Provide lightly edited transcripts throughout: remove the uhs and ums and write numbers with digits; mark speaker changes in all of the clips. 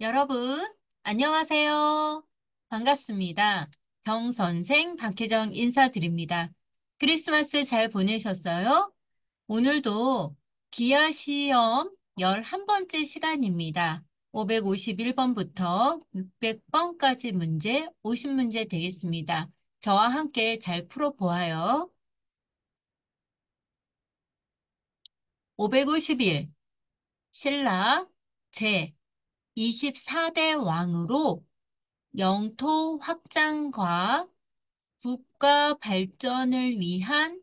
Speaker 1: 여러분, 안녕하세요. 반갑습니다. 정선생 박혜정 인사드립니다. 크리스마스 잘 보내셨어요? 오늘도 기아 시험 11번째 시간입니다. 551번부터 600번까지 문제, 50문제 되겠습니다. 저와 함께 잘 풀어보아요. 551, 신라 제24대 왕으로 영토 확장과 국가 발전을 위한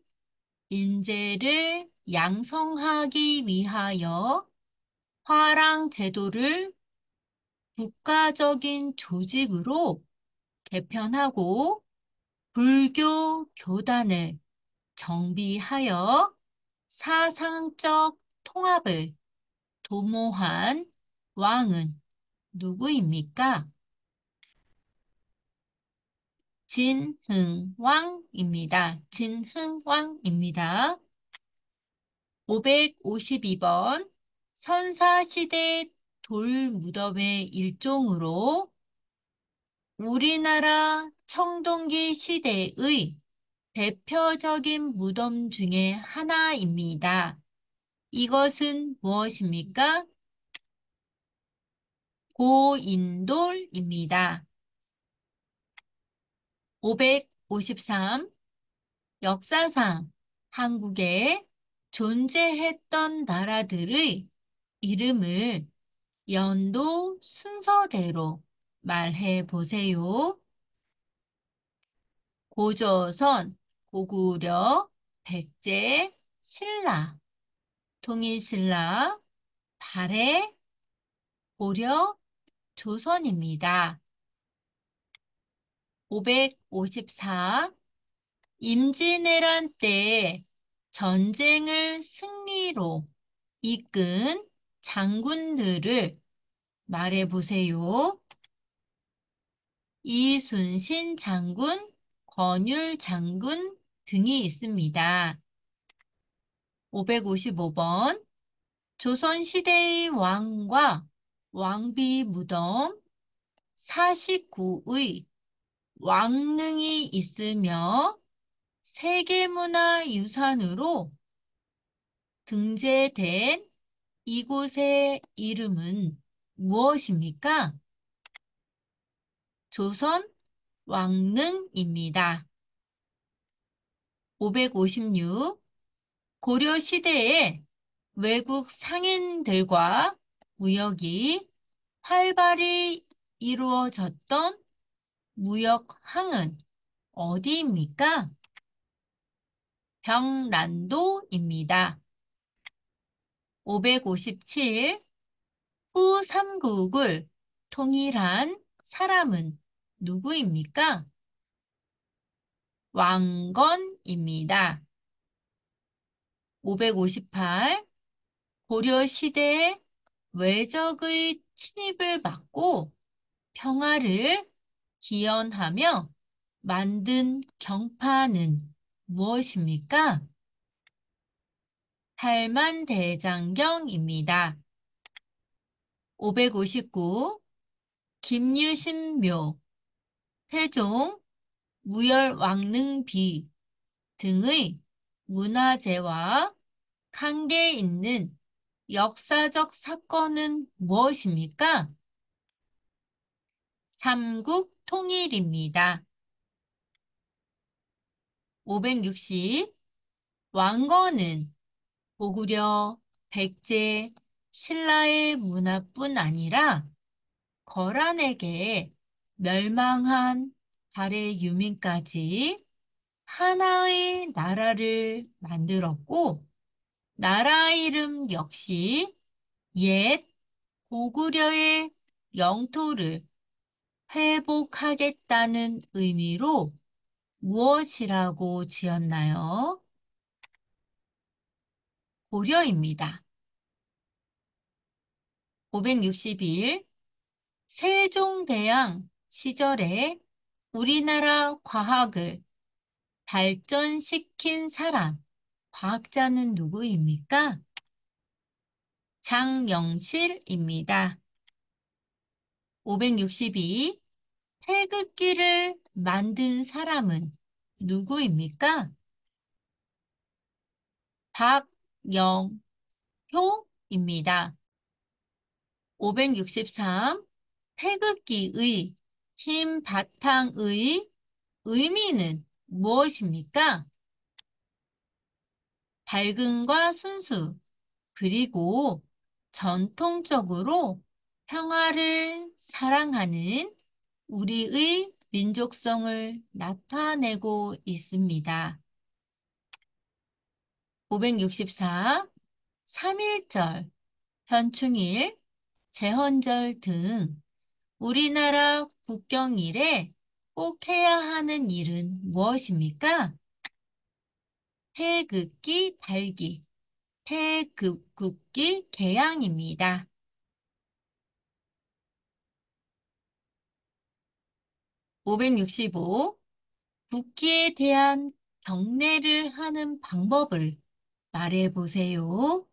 Speaker 1: 인재를 양성하기 위하여 화랑 제도를 국가적인 조직으로 개편하고 불교 교단을 정비하여 사상적 통합을 도모한 왕은 누구입니까? 진흥왕입니다. 진흥왕입니다. 552번 선사시대 돌무덤의 일종으로 우리나라 청동기 시대의 대표적인 무덤 중에 하나입니다. 이것은 무엇입니까? 고인돌입니다. 553 역사상 한국에 존재했던 나라들의 이름을 연도 순서대로 말해 보세요. 고조선, 고구려, 백제, 신라, 통일신라, 발해, 고려, 조선입니다. 554. 임진왜란 때 전쟁을 승리로 이끈 장군들을 말해보세요. 이순신 장군, 권율 장군 등이 있습니다. 555번 조선시대의 왕과 왕비 무덤 49의 왕릉이 있으며 세계문화유산으로 등재된 이곳의 이름은 무엇입니까? 조선 왕릉입니다. 556. 고려 시대에 외국 상인들과 무역이 활발히 이루어졌던 무역항은 어디입니까? 병란도입니다. 557. 후삼국을 통일한 사람은 누구입니까? 왕건입니다. 558. 고려 시대에 외적의 침입을 막고 평화를 기원하며 만든 경파는 무엇입니까? 팔만대장경입니다. 559. 김유신묘, 태종, 무열왕릉비 등의 문화재와 관계 있는 역사적 사건은 무엇입니까? 삼국 통일입니다. 560. 왕건은 고구려, 백제, 신라의 문화뿐 아니라 거란에게 멸망한 발해 유민까지 하나의 나라를 만들었고, 나라 이름 역시 옛 고구려의 영토를 회복하겠다는 의미로 무엇이라고 지었나요? 고려입니다. 561. 세종대왕 시절에 우리나라 과학을 발전시킨 사람, 과학자는 누구입니까? 장영실입니다. 562. 태극기를 만든 사람은 누구입니까? 박영효입니다. 563. 태극기의 흰 바탕의 의미는 무엇입니까? 밝음과 순수, 그리고 전통적으로 평화를 사랑하는 우리의 민족성을 나타내고 있습니다. 564. 3.1절, 현충일, 제헌절 등 우리나라 국경일에 꼭 해야 하는 일은 무엇입니까? 태극기 달기, 태극기 개양입니다. 565. 국기에 대한 경례를 하는 방법을 말해보세요.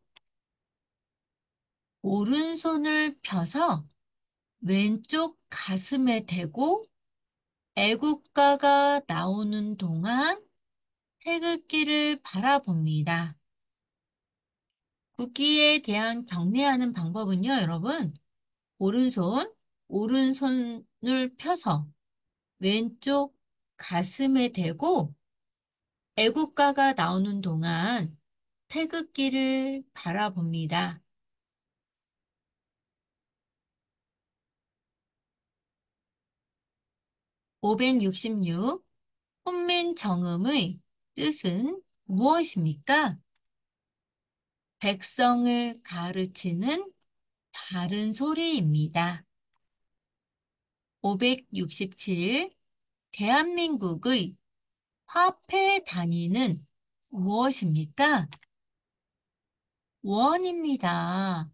Speaker 1: 오른손을 펴서 왼쪽 가슴에 대고 애국가가 나오는 동안 태극기를 바라봅니다. 국기에 대한 경례하는 방법은요, 여러분. 오른손, 오른손을 펴서 왼쪽 가슴에 대고 애국가가 나오는 동안 태극기를 바라봅니다. 566. 훈민정음의 뜻은 무엇입니까? 백성을 가르치는 바른 소리입니다. 567. 대한민국의 화폐 단위는 무엇입니까? 원입니다.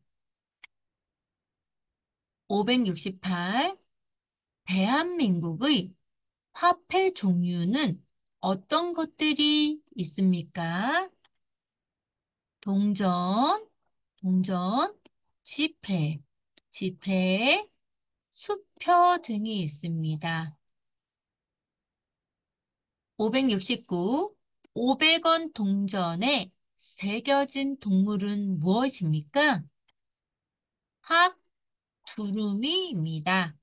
Speaker 1: 568. 대한민국의 화폐 종류는 어떤 것들이 있습니까? 동전, 동전, 지폐, 지폐, 수표 등이 있습니다. 569. 500원 동전에 새겨진 동물은 무엇입니까? 학, 두루미입니다.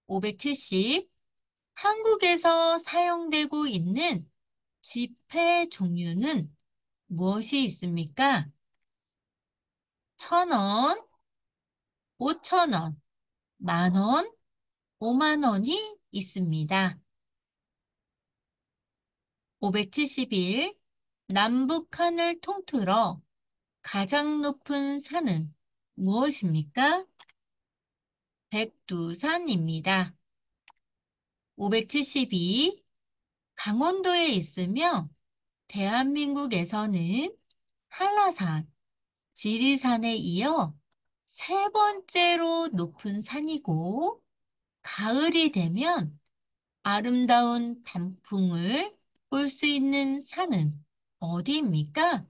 Speaker 1: 570. 한국에서 사용되고 있는 지폐 종류는 무엇이 있습니까? 1,000원, 5,000원, 만원, 5만 원이 있습니다. 571. 남북한을 통틀어 가장 높은 산은 무엇입니까? 백두산입니다. 572. 강원도에 있으며 대한민국에서는 한라산, 지리산에 이어 세 번째로 높은 산이고 가을이 되면 아름다운 단풍을 볼 수 있는 산은 어디입니까?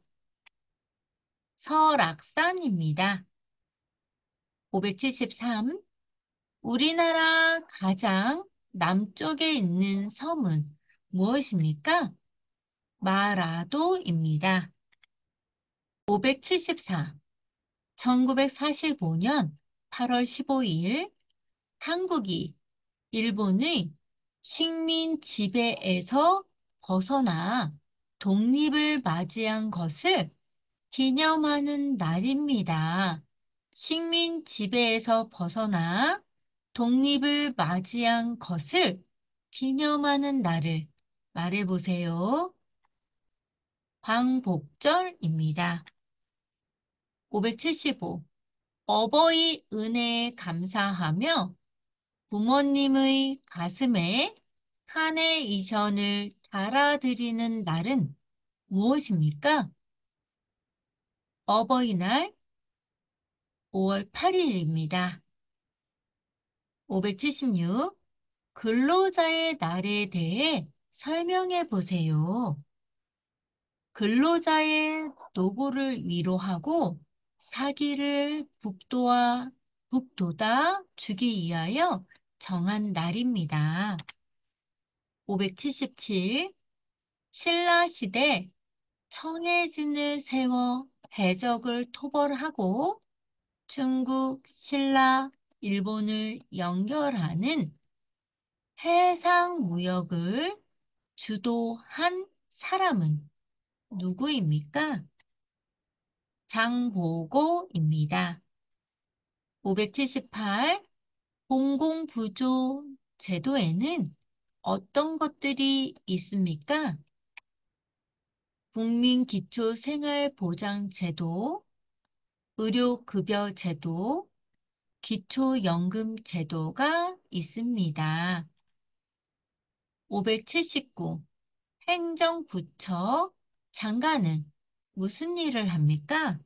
Speaker 1: 설악산입니다. 573. 우리나라 가장 남쪽에 있는 섬은 무엇입니까? 마라도입니다. 574. 1945년 8월 15일 한국이 일본의 식민 지배에서 벗어나 독립을 맞이한 것을 기념하는 날입니다. 식민 지배에서 벗어나 독립을 맞이한 것을 기념하는 날을 말해보세요. 광복절입니다. 575. 어버이 은혜에 감사하며 부모님의 가슴에 카네이션을 달아드리는 날은 무엇입니까? 어버이날 5월 8일입니다. 576. 근로자의 날에 대해 설명해 보세요. 근로자의 노고를 위로하고 사기를 북돋아 주기 위하여 정한 날입니다. 577. 신라 시대 청해진을 세워 해적을 토벌하고 중국, 신라, 일본을 연결하는 해상 무역을 주도한 사람은 누구입니까? 장보고입니다. 578. 공공부조 제도에는 어떤 것들이 있습니까? 국민기초생활보장제도, 의료급여제도, 기초연금제도가 있습니다. 579. 행정부처 장관은 무슨 일을 합니까?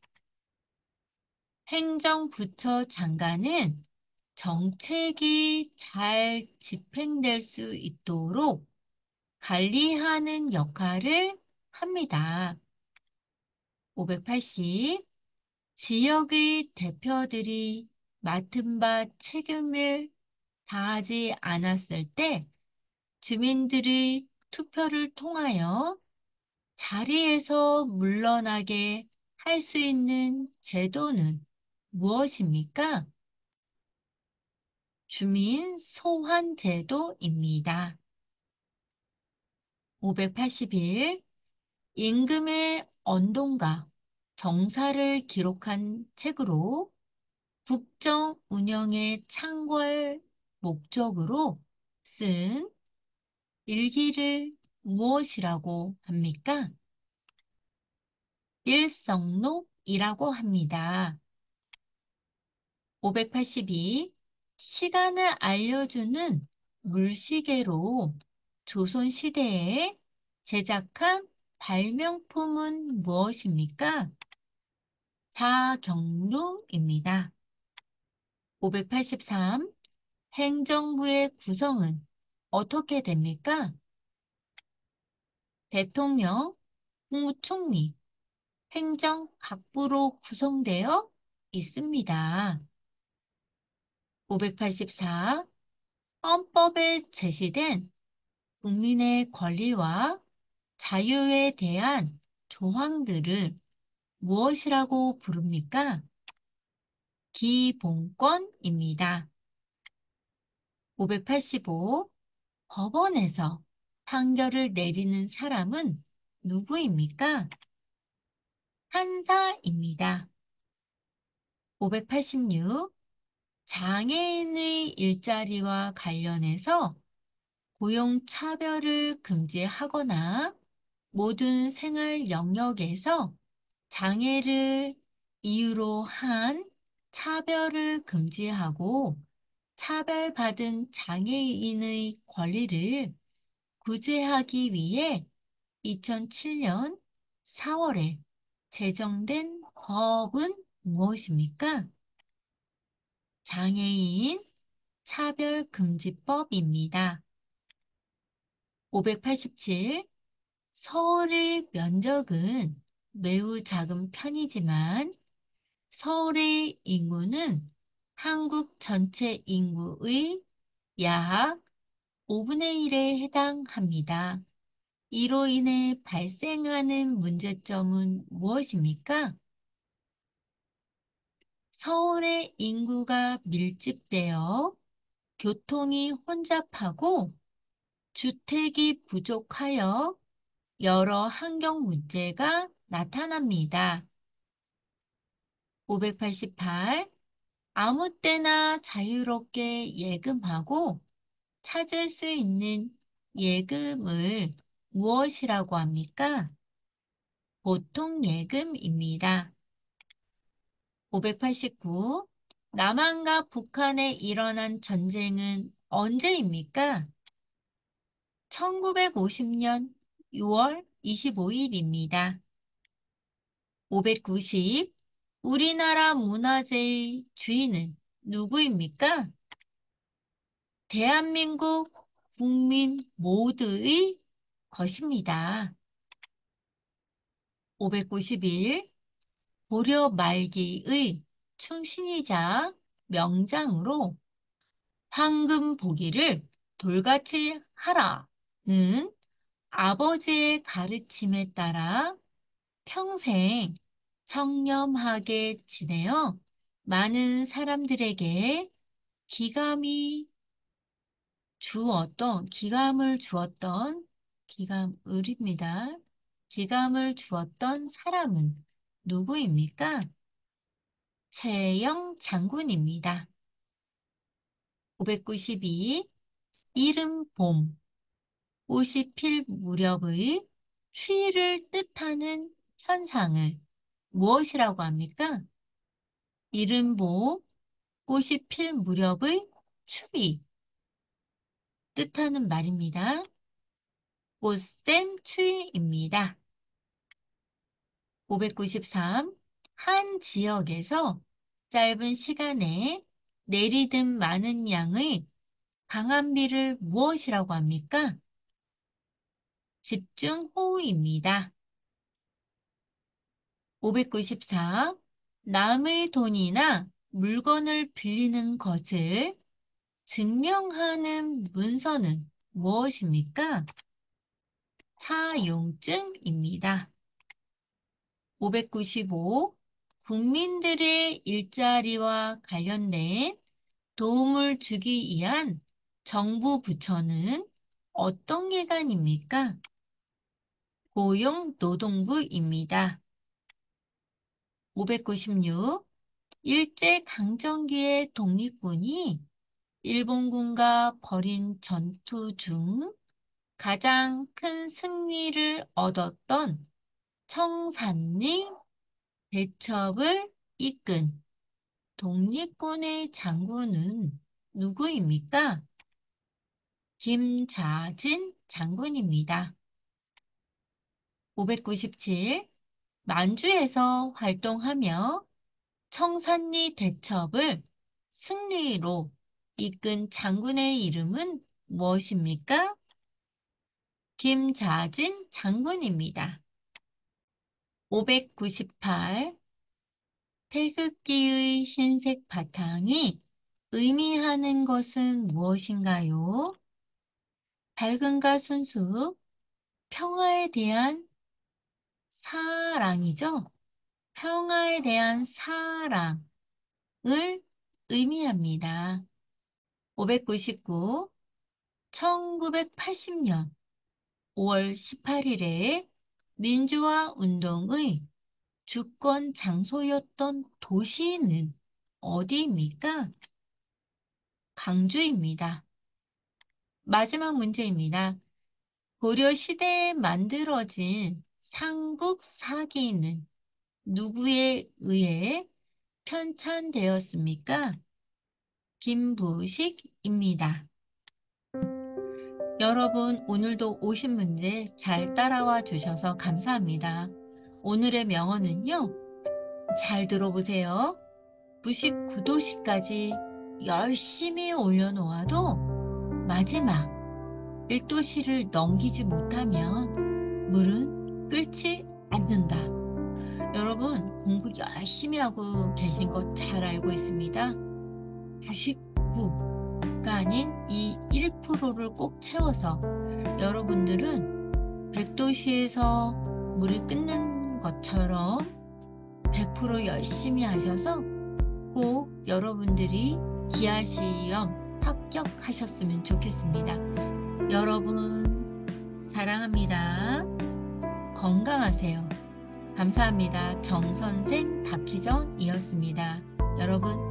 Speaker 1: 행정부처 장관은 정책이 잘 집행될 수 있도록 관리하는 역할을 합니다. 580. 지역의 대표들이 맡은 바 책임을 다하지 않았을 때 주민들이 투표를 통하여 자리에서 물러나게 할 수 있는 제도는 무엇입니까? 주민 소환 제도입니다. 581. 임금의 언동과 정사를 기록한 책으로 국정 운영에 참고할 목적으로 쓴 일기를 무엇이라고 합니까? 일성록이라고 합니다. 582. 시간을 알려주는 물시계로 조선시대에 제작한 발명품은 무엇입니까? 자경루입니다. 583. 행정부의 구성은 어떻게 됩니까? 대통령, 국무총리, 행정각부로 구성되어 있습니다. 584. 헌법에 제시된 국민의 권리와 자유에 대한 조항들을 무엇이라고 부릅니까? 기본권입니다. 585. 법원에서 판결을 내리는 사람은 누구입니까? 판사입니다. 586. 장애인의 일자리와 관련해서 고용차별을 금지하거나 모든 생활 영역에서 장애를 이유로 한 차별을 금지하고 차별받은 장애인의 권리를 구제하기 위해 2007년 4월에 제정된 법은 무엇입니까? 장애인 차별금지법입니다. 587. 서울의 면적은 매우 작은 편이지만 서울의 인구는 한국 전체 인구의 약 5분의 1에 해당합니다. 이로 인해 발생하는 문제점은 무엇입니까? 서울의 인구가 밀집되어 교통이 혼잡하고 주택이 부족하여 여러 환경 문제가 나타납니다. 588. 아무 때나 자유롭게 예금하고 찾을 수 있는 예금을 무엇이라고 합니까? 보통예금입니다. 589. 남한과 북한에 일어난 전쟁은 언제입니까? 1950년 6월 25일입니다. 590. 우리나라 문화재의 주인은 누구입니까? 대한민국 국민 모두의 것입니다. 591. 고려 말기의 충신이자 명장으로 황금 보기를 돌같이 하라는 아버지의 가르침에 따라 평생 청렴하게 지내어 많은 사람들에게 기감이 기감을 주었던, 기감을입니다. 기감을 주었던 사람은 누구입니까? 최영 장군입니다. 592. 이른 봄, 꽃이 필 무렵의 추위를 뜻하는 현상을 무엇이라고 합니까? 이른 봄, 꽃이 필 무렵의 추위 뜻하는 말입니다. 꽃샘추위입니다. 593. 한 지역에서 짧은 시간에 내리든 많은 양의 강한 비를 무엇이라고 합니까? 집중호우입니다. 594. 남의 돈이나 물건을 빌리는 것을 증명하는 문서는 무엇입니까? 차용증입니다. 595. 국민들의 일자리와 관련된 도움을 주기 위한 정부 부처는 어떤 기관입니까? 고용노동부입니다. 596. 일제강점기의 독립군이 일본군과 벌인 전투 중 가장 큰 승리를 얻었던 청산리 대첩을 이끈 독립군의 장군은 누구입니까? 김좌진 장군입니다. 597. 만주에서 활동하며 청산리 대첩을 승리로 이끈 장군의 이름은 무엇입니까? 김좌진 장군입니다. 598. 태극기의 흰색 바탕이 의미하는 것은 무엇인가요? 밝음과 순수, 평화에 대한 사랑이죠. 평화에 대한 사랑을 의미합니다. 599. 1980년 5월 18일에 민주화 운동의 주권 장소였던 도시는 어디입니까? 강주입니다. 마지막 문제입니다. 고려 시대에 만들어진 삼국사기는 누구에 의해 편찬되었습니까? 김부식입니다. 여러분, 오늘도 50문제 잘 따라와 주셔서 감사합니다. 오늘의 명언은요, 잘 들어보세요. 99도씨까지 열심히 올려놓아도 마지막 1도씨를 넘기지 못하면 물은 끓지 않는다. 여러분, 공부 열심히 하고 계신 거 잘 알고 있습니다. 99가 아닌 이 1%를 꼭 채워서 여러분들은 100도씨에서 물을 끓는 것처럼 100% 열심히 하셔서 꼭 여러분들이 기하시험 합격하셨으면 좋겠습니다. 여러분 사랑합니다. 건강하세요. 감사합니다. 정선생 박희정이었습니다. 여러분